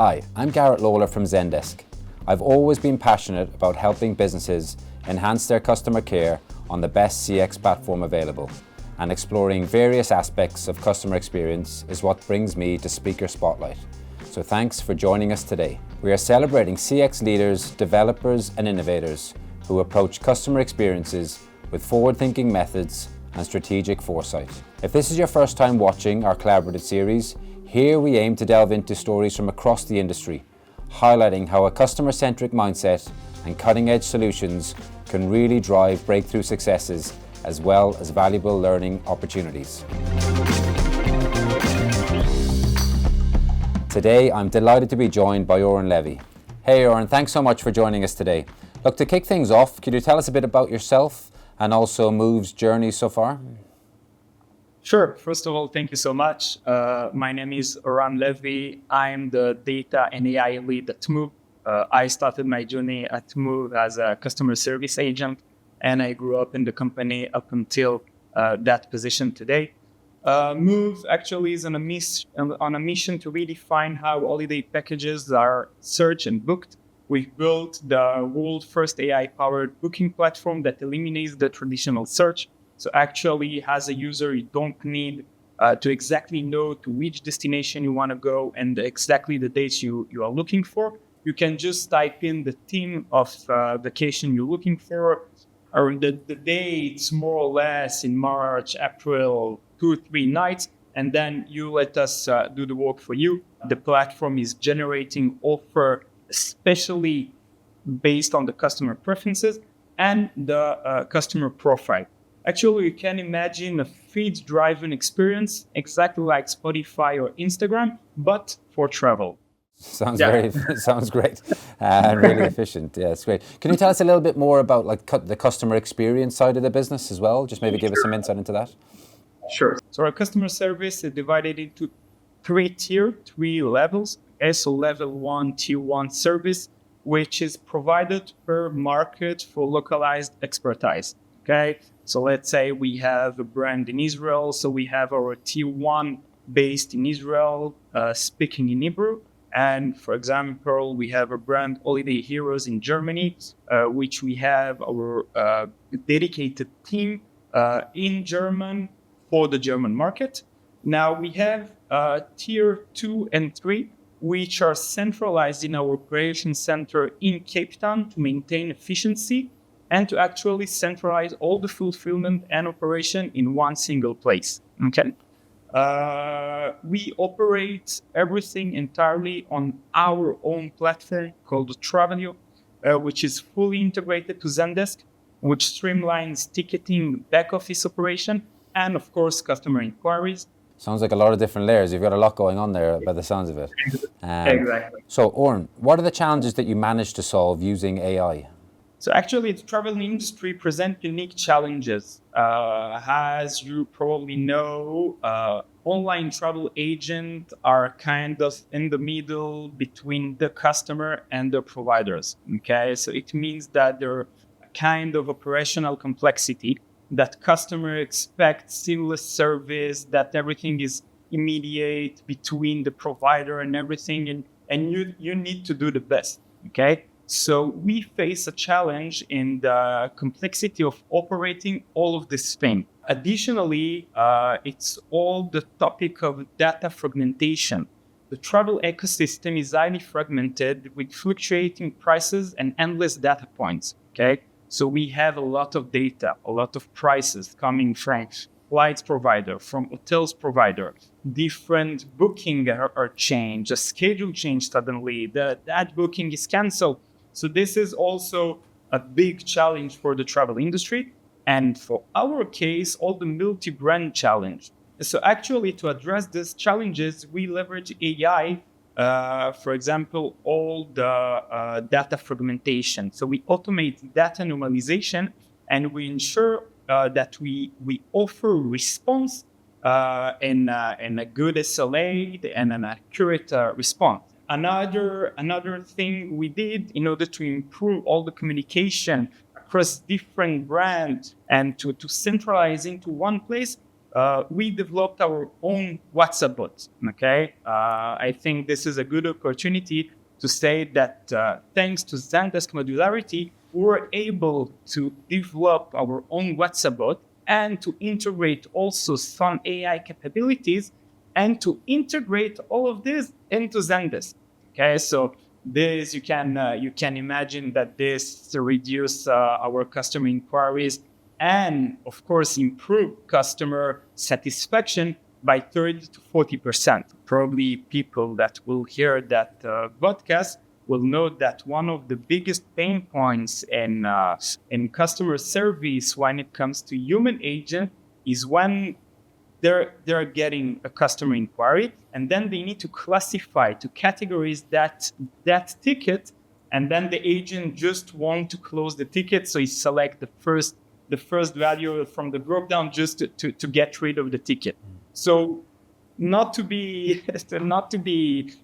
Hi, I'm Garrett Lawler from Zendesk. I've always been passionate about helping businesses enhance their customer care on the best CX platform available, and exploring various aspects of customer experience is what brings me to Speaker Spotlight. So thanks for joining us today. We are celebrating CX leaders, developers and innovators who approach customer experiences with forward-thinking methods and strategic foresight. If this is your first time watching our collaborative series, here we aim to delve into stories from across the industry, highlighting how a customer-centric mindset and cutting-edge solutions can really drive breakthrough successes as well as valuable learning opportunities. Today, I'm delighted to be joined by Oren Levy. Hey Oren, thanks so much for joining us today. Look, to kick things off, could you tell us a bit about yourself and also Move's journey so far? Sure. First of all, thank you so much. My name is Oren Levy. I'm the data and AI lead at Move. I started my journey at Move as a customer service agent, and I grew up in the company up until that position today. Move actually is on a mission to redefine how holiday packages are searched and booked. We've built the world's first AI-powered booking platform that eliminates the traditional search. So actually, as a user, you don't need to exactly know to which destination you want to go and exactly the dates you are looking for. You can just type in the theme of vacation you're looking for, or the dates more or less in March, April, 2 or 3 nights, and then you let us do the work for you. The platform is generating offer especially based on the customer preferences and the customer profile. Actually, you can imagine a feed-driven experience exactly like Spotify or Instagram, but for travel. Sounds great and really efficient. Yeah, it's great. Can you tell us a little bit more about the customer experience side of the business as well? Just maybe give us some insight into that. Sure. So our customer service is divided into 3 levels. So level 1, tier 1 service, which is provided per market for localized expertise. Okay. So let's say we have a brand in Israel. So we have our tier 1 based in Israel, speaking in Hebrew. And for example, we have a brand Holiday Heroes in Germany, which we have our dedicated team in German for the German market. Now we have tier 2 and 3, which are centralized in our operation center in Cape Town to maintain efficiency and to actually centralize all the fulfillment and operation in one single place. Okay. We operate everything entirely on our own platform called Travelio, which is fully integrated to Zendesk, which streamlines ticketing, back office operation, and of course, customer inquiries. Sounds like a lot of different layers. You've got a lot going on there by the sounds of it. Exactly. So Oren, what are the challenges that you managed to solve using AI? So actually, the travel industry presents unique challenges. As you probably know, online travel agents are kind of in the middle between the customer and the providers. Okay, so it means that there are kind of operational complexity, that customer expects seamless service, that everything is immediate between the provider and everything, and you need to do the best. Okay. So we face a challenge in the complexity of operating all of this thing. Additionally, it's all the topic of data fragmentation. The travel ecosystem is highly fragmented with fluctuating prices and endless data points. Okay, so we have a lot of data, a lot of prices coming from flights provider, from hotels provider, different booking are changed, a schedule changed suddenly, that booking is canceled. So this is also a big challenge for the travel industry. And for our case, all the multi-brand challenge. So actually, to address these challenges, we leverage AI, for example, all the data fragmentation. So we automate data normalization, and we ensure that we offer response in a good SLA and an accurate response. Another thing we did in order to improve all the communication across different brands and to centralize into one place, we developed our own WhatsApp bot. Okay, I think this is a good opportunity to say that thanks to Zendesk modularity, we're able to develop our own WhatsApp bot and to integrate also some AI capabilities and to integrate all of this into Zendesk. Okay, so this you can imagine that this reduce our customer inquiries and of course improve customer satisfaction by 30 to 40%. Probably people that will hear that podcast will know that one of the biggest pain points in customer service when it comes to human agent is when they're getting a customer inquiry and then they need to classify, to categorize that ticket, and then the agent just want to close the ticket, so he select the first value from the drop down just to get rid of the ticket. So not to be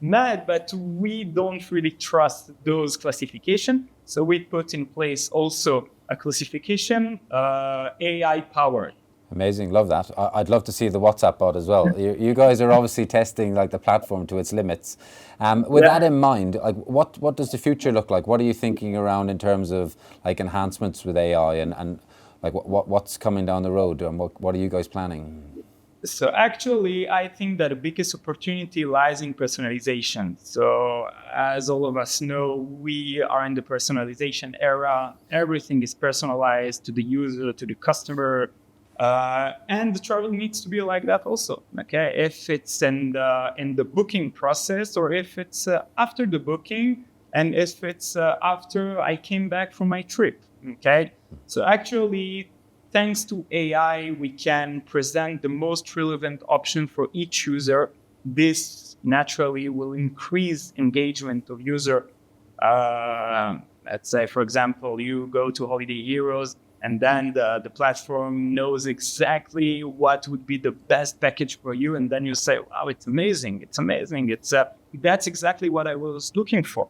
mad, but we don't really trust those classification. So we put in place also a classification AI powered. Amazing, love that. I'd love to see the WhatsApp bot as well. You guys are obviously testing like the platform to its limits. With that in mind, like what does the future look like? What are you thinking around in terms of like enhancements with AI and like what's coming down the road, and what are you guys planning? So actually, I think that the biggest opportunity lies in personalization. So as all of us know, we are in the personalization era. Everything is personalized to the user, to the customer. And the travel needs to be like that also. Okay, if it's in the booking process, or if it's after the booking, and if it's after I came back from my trip. Okay, so actually, thanks to AI, we can present the most relevant option for each user. This naturally will increase engagement of user. Let's say, for example, you go to Holiday Heroes, and then the platform knows exactly what would be the best package for you. And then you say, wow, it's amazing. That's exactly what I was looking for.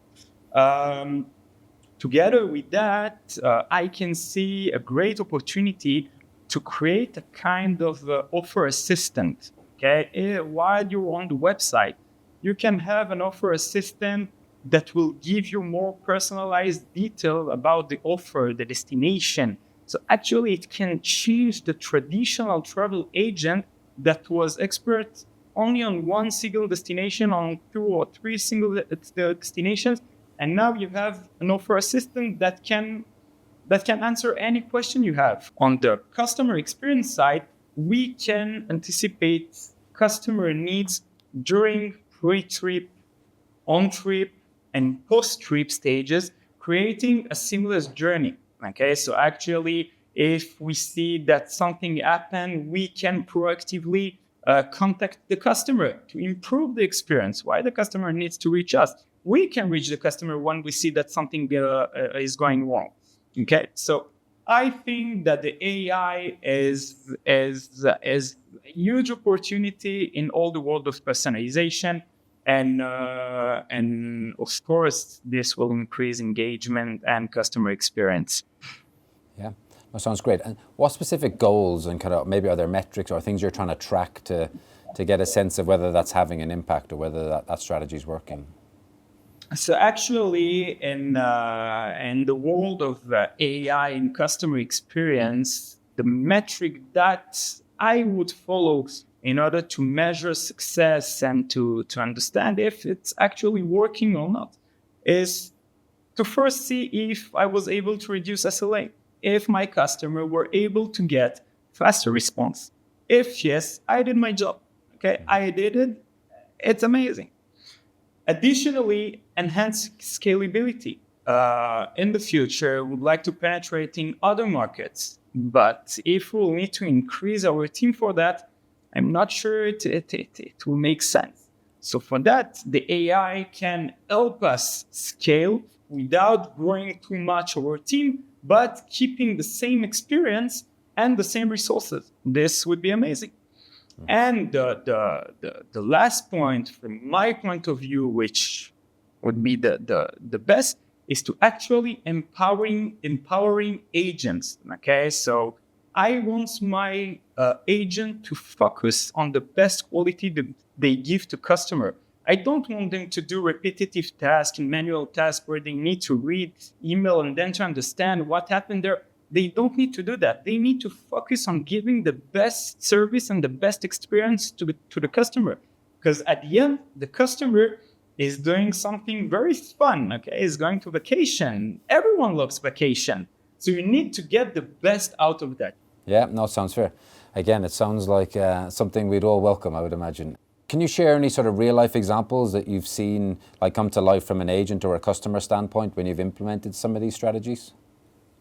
Together with that, I can see a great opportunity to create a kind of offer assistant. Okay, while you're on the website, you can have an offer assistant that will give you more personalized detail about the offer, the destination. So actually, it can change the traditional travel agent that was expert only on one single destination, on 2 or 3 single destinations. And now you have an offer assistant that can answer any question you have. On the customer experience side, we can anticipate customer needs during pre-trip, on-trip, and post-trip stages, creating a seamless journey. Okay, so actually, if we see that something happened, we can proactively contact the customer to improve the experience. Why the customer needs to reach us? We can reach the customer when we see that something is going wrong. Okay, so I think that the AI is a huge opportunity in all the world of personalization, and of course this will increase engagement and customer experience. Yeah, that sounds great. And what specific goals and kind of maybe are there metrics or things you're trying to track to get a sense of whether that's having an impact or whether that strategy is working? So actually, in the world of AI and customer experience, the metric that I would follow in order to measure success and to understand if it's actually working or not is to first see if I was able to reduce SLA, if my customer were able to get faster response. If yes, I did my job. Okay, I did it. It's amazing. Additionally, enhance scalability. In the future, we'd like to penetrate in other markets. But if we'll need to increase our team for that, I'm not sure it will make sense. So for that, the AI can help us scale without growing too much our team, but keeping the same experience and the same resources. This would be amazing. And the last point, from my point of view, which would be the best, is to actually empowering agents. Okay, so I want my agent to focus on the best quality that they give to customer. I don't want them to do repetitive tasks and manual tasks where they need to read email and then to understand what happened there. They don't need to do that. They need to focus on giving the best service and the best experience to the customer. Because at the end, the customer is doing something very fun, okay? Is going to vacation. Everyone loves vacation. So you need to get the best out of that. Yeah, no, it sounds fair. Again, it sounds like something we'd all welcome, I would imagine. Can you share any sort of real life examples that you've seen like come to life from an agent or a customer standpoint when you've implemented some of these strategies?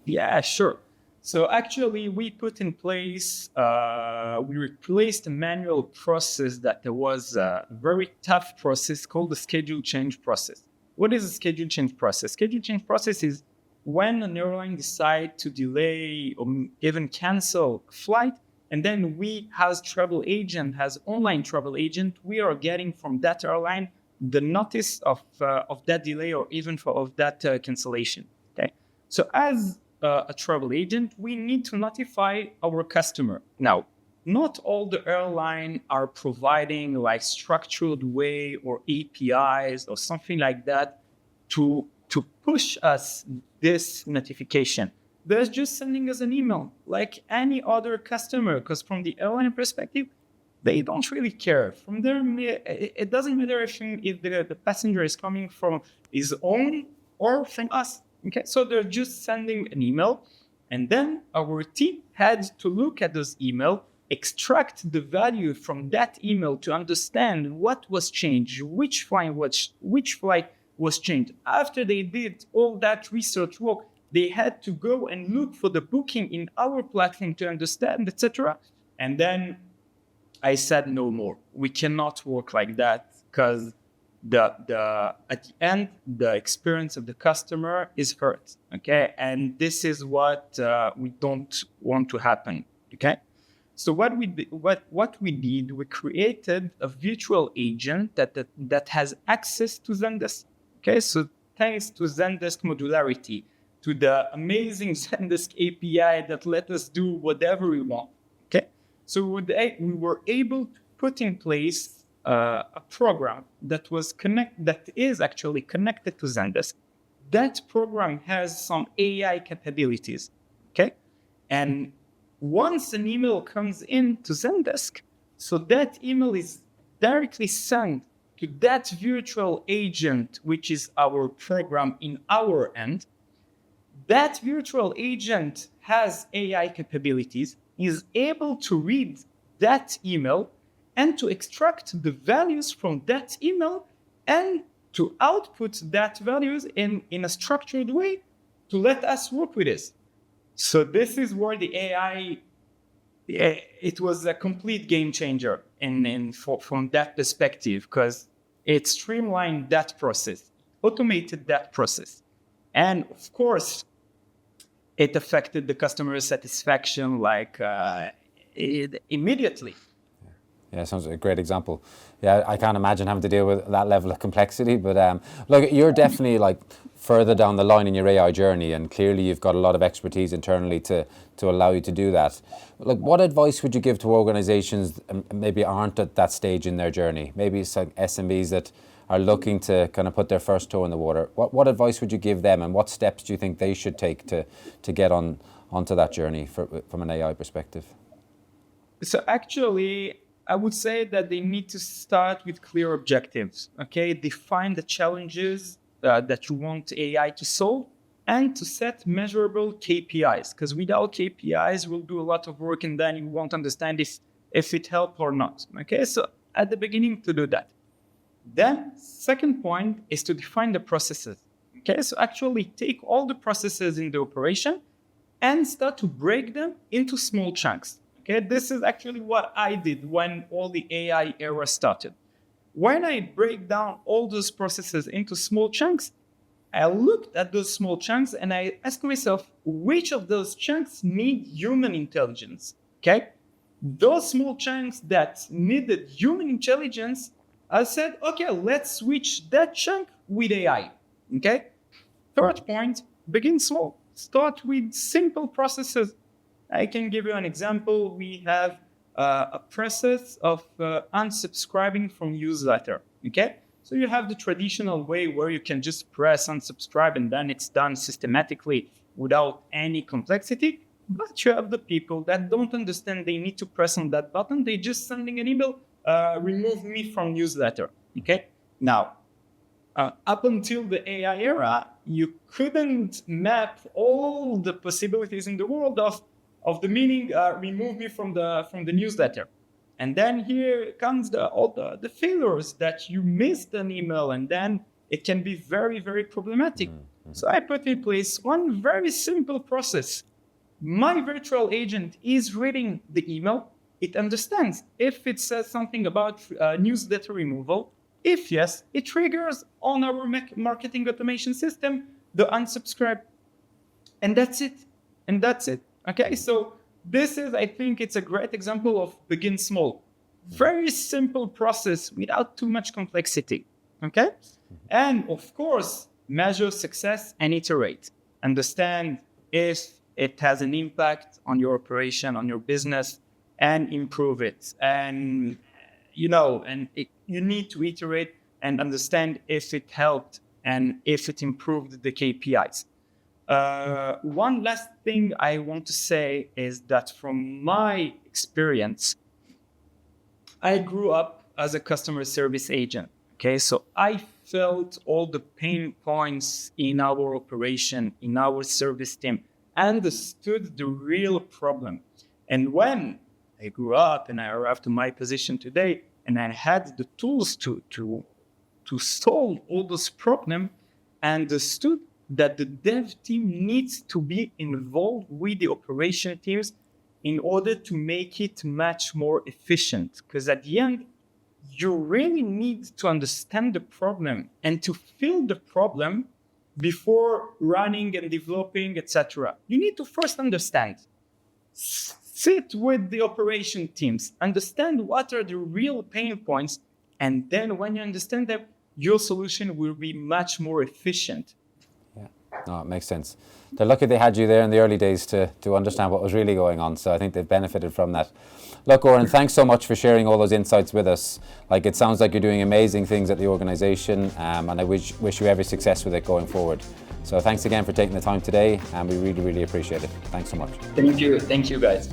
Yeah, sure. So actually we put in place, we replaced a manual process that was a very tough process called the schedule change process. What is a schedule change process? Schedule change process is when an airline decides to delay or even cancel a flight, and then we, as travel agent, as online travel agent, we are getting from that airline the notice of that delay or even of that cancellation. Okay, so as a travel agent, we need to notify our customer. Now, not all the airlines are providing like structured way or APIs or something like that to push us this notification. They're just sending us an email like any other customer, because from the airline perspective, they don't really care. From there, it doesn't matter if the passenger is coming from his own or from us. Okay, so they're just sending an email, and then our team had to look at those emails, extract the value from that email to understand what was changed, which flight was changed. After they did all that research work, they had to go and look for the booking in our platform to understand, etc. And then I said no more. We cannot work like that because at the end, the experience of the customer is hurt. Okay, and this is what we don't want to happen. Okay, so what we did, we created a virtual agent that has access to Zendesk. Okay, so thanks to Zendesk modularity, to the amazing Zendesk API that let us do whatever we want. Okay, so we were able to put in place a program that is actually connected to Zendesk. That program has some AI capabilities. Okay, and once an email comes into Zendesk, so that email is directly sent to that virtual agent, which is our program in our end. That virtual agent has AI capabilities, is able to read that email and to extract the values from that email and to output that values in a structured way to let us work with this. So this is where the AI, it was a complete game changer from that perspective, because it streamlined that process, automated that process. And of course, it affected the customer satisfaction immediately. Yeah, sounds like a great example. Yeah, I can't imagine having to deal with that level of complexity, but look, you're definitely like further down the line in your AI journey, and clearly you've got a lot of expertise internally to allow you to do that. Like, what advice would you give to organizations that maybe aren't at that stage in their journey? Maybe it's like SMBs that are looking to kind of put their first toe in the water. What advice would you give them, and what steps do you think they should take to get onto that journey from an AI perspective? So actually, I would say that they need to start with clear objectives. Okay, define the challenges that you want AI to solve, and to set measurable KPIs. Because without KPIs, we'll do a lot of work and then you won't understand if it helped or not. Okay, so at the beginning to do that. Then second point is to define the processes. Okay, so actually take all the processes in the operation and start to break them into small chunks. Okay, this is actually what I did when all the AI era started. When I break down all those processes into small chunks, I looked at those small chunks and I asked myself, which of those chunks need human intelligence? Okay, those small chunks that needed human intelligence, I said, okay, let's switch that chunk with AI. Okay, third point, begin small. Start with simple processes. I can give you an example. We have a process of unsubscribing from newsletter, okay? So you have the traditional way where you can just press unsubscribe and then it's done systematically without any complexity. But you have the people that don't understand they need to press on that button. They just sending an email, remove me from newsletter, okay? Now, up until the AI era, you couldn't map all the possibilities in the world of the meaning, remove me from the newsletter. And then here comes all the failures that you missed an email, and then it can be very, very problematic. Mm-hmm. So I put in place one very simple process. My virtual agent is reading the email. It understands if it says something about newsletter removal. If yes, it triggers on our marketing automation system the unsubscribe. And that's it. Okay, so this is, I think it's a great example of begin small. Very simple process without too much complexity, okay? And of course, measure success and iterate. Understand if it has an impact on your operation, on your business, and improve it. And, you need to iterate and understand if it helped and if it improved the KPIs. One last thing I want to say is that from my experience, I grew up as a customer service agent. Okay, so I felt all the pain points in our operation, in our service team, understood the real problem. And when I grew up and I arrived to my position today, and I had the tools to solve all those problems, I understood that the dev team needs to be involved with the operation teams in order to make it much more efficient. Because at the end, you really need to understand the problem and to feel the problem before running and developing, etc. You need to first understand. Sit with the operation teams, understand what are the real pain points, and then when you understand them, your solution will be much more efficient. Yeah, no, it makes sense. They're lucky they had you there in the early days to understand what was really going on, so I think they've benefited from that. Look, Oren, thanks so much for sharing all those insights with us. It sounds like you're doing amazing things at the organization, and I wish you every success with it going forward. So thanks again for taking the time today, and we really, really appreciate it. Thanks so much. Thank you guys.